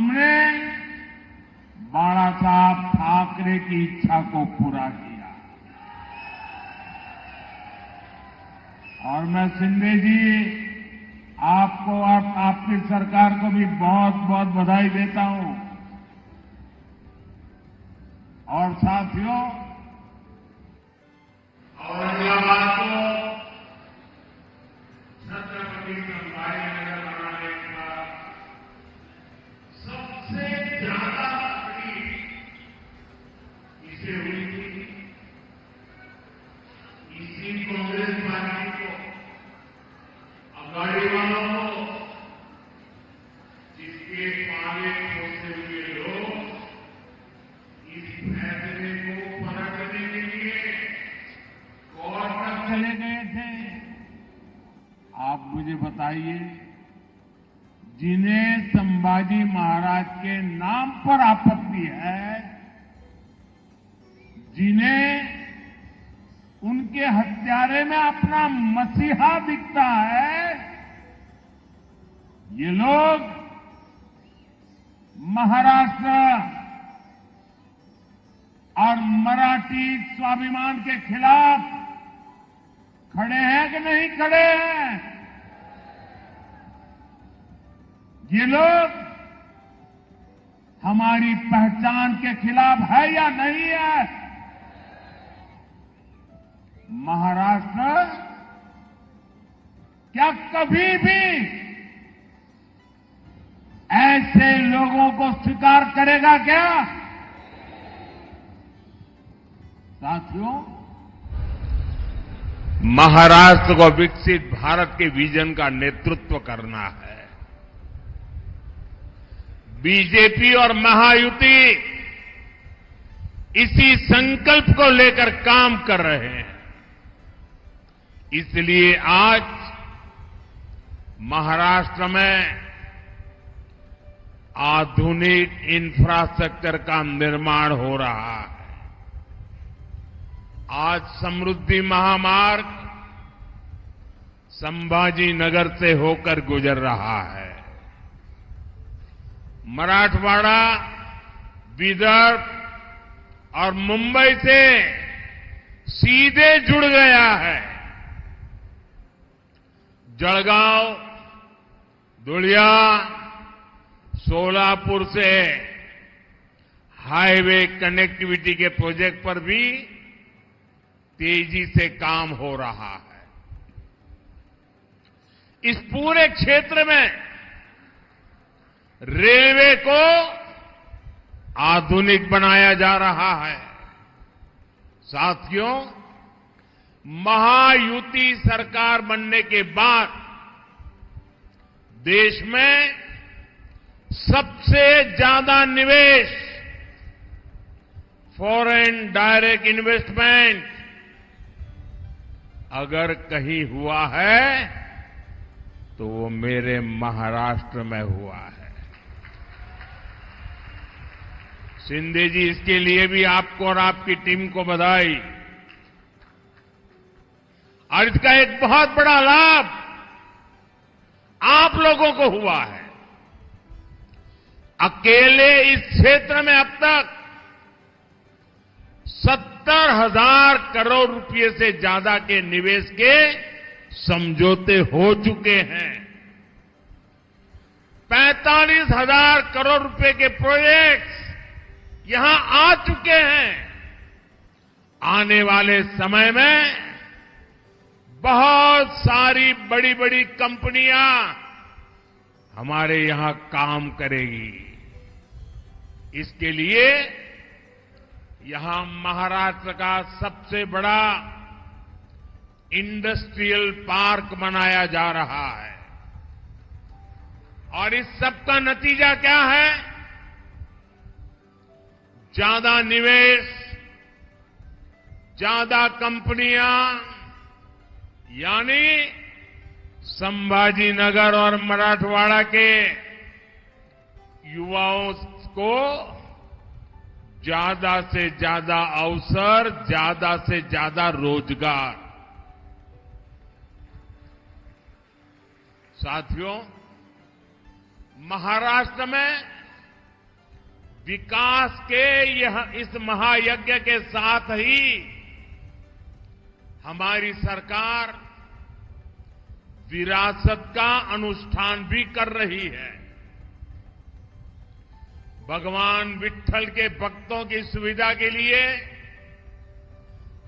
हमने बाला साहब ठाकरे की इच्छा को पूरा किया। और मैं शिंदे जी आपको और आपकी सरकार को भी बहुत बहुत बधाई देता हूं। और साथियों, औरंगाबाद को छत्रपति शिवाजी नगर बनाने के बाद सबसे ज्यादा तकलीफ इसे हुई थी। इसी कांग्रेस पार्टी को, अगाड़ी वालों को, जिसके पाले पोसे हुए लोग इस फैसले को पलटने के लिए कोर्ट तक चले गए थे। आप मुझे बताइए, जिन्हें संभाजी महाराज के नाम पर आपत्ति है, जिन्हें उनके हत्यारे में अपना मसीहा दिखता है, ये लोग महाराष्ट्र और मराठी स्वाभिमान के खिलाफ खड़े हैं कि नहीं खड़े हैं? ये लोग हमारी पहचान के खिलाफ है या नहीं है? महाराष्ट्र क्या कभी भी ऐसे लोगों को स्वीकार करेगा क्या? साथियों, महाराष्ट्र को विकसित भारत के विजन का नेतृत्व करना है। बीजेपी और महायुति इसी संकल्प को लेकर काम कर रहे हैं। इसलिए आज महाराष्ट्र में आधुनिक इंफ्रास्ट्रक्चर का निर्माण हो रहा है। आज समृद्धि महामार्ग संभाजी नगर से होकर गुजर रहा है। मराठवाड़ा, विदर्भ और मुंबई से सीधे जुड़ गया है। जलगांव, धुलिया, सोलापुर से हाईवे कनेक्टिविटी के प्रोजेक्ट पर भी तेजी से काम हो रहा है। इस पूरे क्षेत्र में रेलवे को आधुनिक बनाया जा रहा है। साथियों, महायुति सरकार बनने के बाद देश में सबसे ज्यादा निवेश, फॉरेन डायरेक्ट इन्वेस्टमेंट अगर कहीं हुआ है तो वो मेरे महाराष्ट्र में हुआ है। शिंदे जी, इसके लिए भी आपको और आपकी टीम को बधाई। और इसका एक बहुत बड़ा लाभ आप लोगों को हुआ है। अकेले इस क्षेत्र में अब तक 70,000 करोड़ रुपए से ज्यादा के निवेश के समझौते हो चुके हैं। 45,000 करोड़ रुपए के प्रोजेक्ट्स यहां आ चुके हैं। आने वाले समय में बहुत सारी बड़ी बड़ी कंपनियां हमारे यहां काम करेगी। इसके लिए यहां महाराष्ट्र का सबसे बड़ा इंडस्ट्रियल पार्क बनाया जा रहा है। और इस सब का नतीजा क्या है? ज्यादा निवेश, ज्यादा कंपनियां, यानी संभाजी नगर और मराठवाड़ा के युवाओं को ज्यादा से ज्यादा अवसर, ज्यादा से ज्यादा रोजगार। साथियों, महाराष्ट्र में विकास के इस महायज्ञ के साथ ही हमारी सरकार विरासत का अनुष्ठान भी कर रही है। भगवान विट्ठल के भक्तों की सुविधा के लिए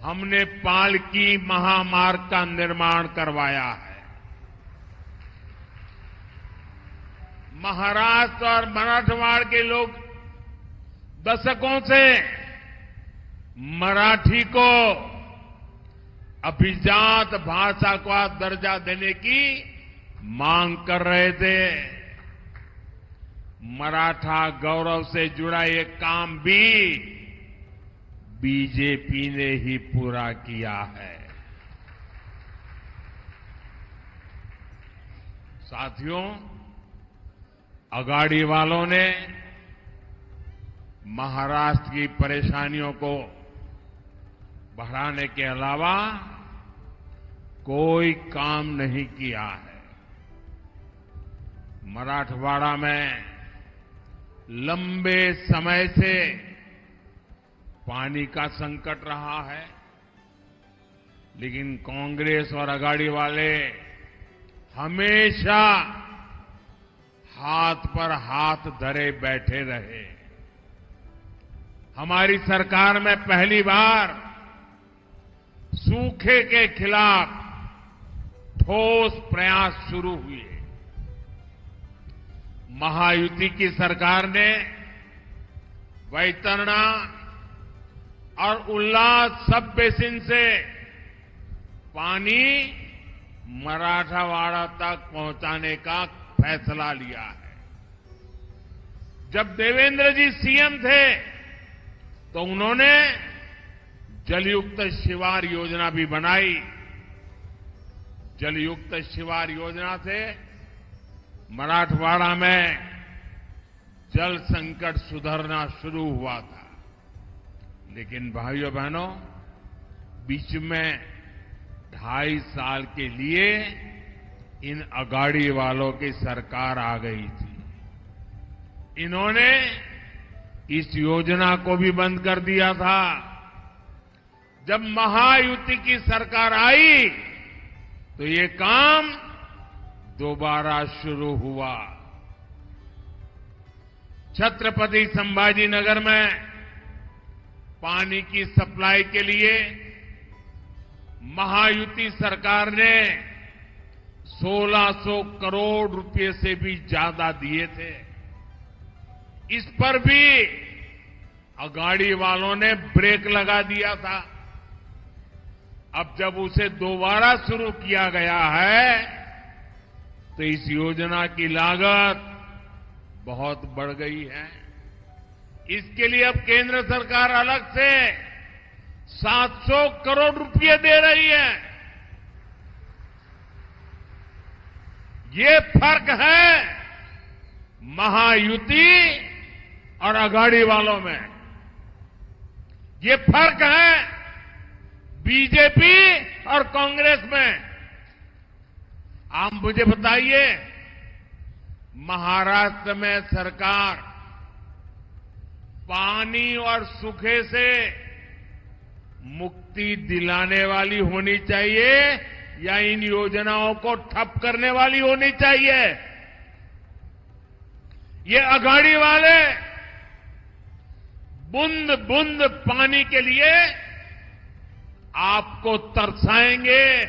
हमने पालकी महामार्ग का निर्माण करवाया है। महाराष्ट्र और मराठवाड़ के लोग दशकों से मराठी को अभिजात भाषा का दर्जा देने की मांग कर रहे थे। मराठा गौरव से जुड़ा ये काम भी बीजेपी ने ही पूरा किया है। साथियों, अगाड़ी वालों ने महाराष्ट्र की परेशानियों को बढ़ाने के अलावा कोई काम नहीं किया है। मराठवाड़ा में लंबे समय से पानी का संकट रहा है, लेकिन कांग्रेस और अगाड़ी वाले हमेशा हाथ पर हाथ धरे बैठे रहे। हमारी सरकार में पहली बार सूखे के खिलाफ ठोस प्रयास शुरू हुए। महायुति की सरकार ने वैतरणा और उल्लास सब बेसिन से पानी मराठवाड़ा तक पहुंचाने का फैसला लिया है। जब देवेंद्र जी सीएम थे तो उन्होंने जलयुक्त शिवार योजना भी बनाई। जलयुक्त शिवार योजना से मराठवाड़ा में जल संकट सुधरना शुरू हुआ था, लेकिन भाइयों बहनों, बीच में 2.5 साल के लिए इन अगाड़ी वालों की सरकार आ गई थी। इन्होंने इस योजना को भी बंद कर दिया था। जब महायुति की सरकार आई तो ये काम दोबारा शुरू हुआ। छत्रपति संभाजी नगर में पानी की सप्लाई के लिए महायुति सरकार ने 1600 करोड़ रुपए से भी ज्यादा दिए थे। इस पर भी अगाड़ी वालों ने ब्रेक लगा दिया था। अब जब उसे दोबारा शुरू किया गया है तो इस योजना की लागत बहुत बढ़ गई है। इसके लिए अब केंद्र सरकार अलग से 700 करोड़ रुपए दे रही है। ये फर्क है महायुति और अगाड़ी वालों में। ये फर्क है बीजेपी और कांग्रेस में। आप मुझे बताइए, महाराष्ट्र में सरकार पानी और सूखे से मुक्ति दिलाने वाली होनी चाहिए या इन योजनाओं को ठप करने वाली होनी चाहिए? ये अगाड़ी वाले बूंद बूंद पानी के लिए आपको तरसाएंगे।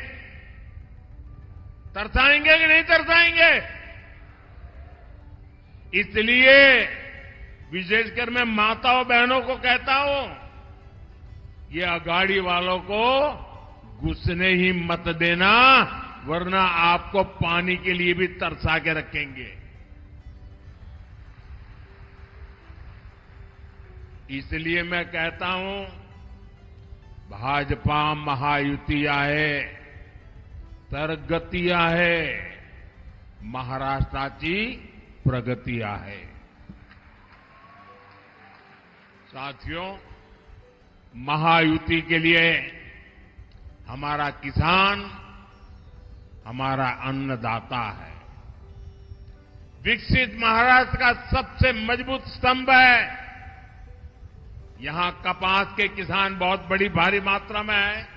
तरसाएंगे कि नहीं तरसाएंगे? इसलिए विशेषकर मैं माताओं बहनों को कहता हूं, ये अगाड़ी वालों को घुसने ही मत देना, वरना आपको पानी के लिए भी तरसा के रखेंगे। इसलिए मैं कहता हूं, भाजपा महायुति आहे तर गती आहे, महाराष्ट्राची प्रगती आहे। साथियों, महायुति के लिए हमारा किसान हमारा अन्नदाता है। विकसित महाराष्ट्र का सबसे मजबूत स्तंभ है यहां कपास के किसान बहुत बड़ी भारी मात्रा में है,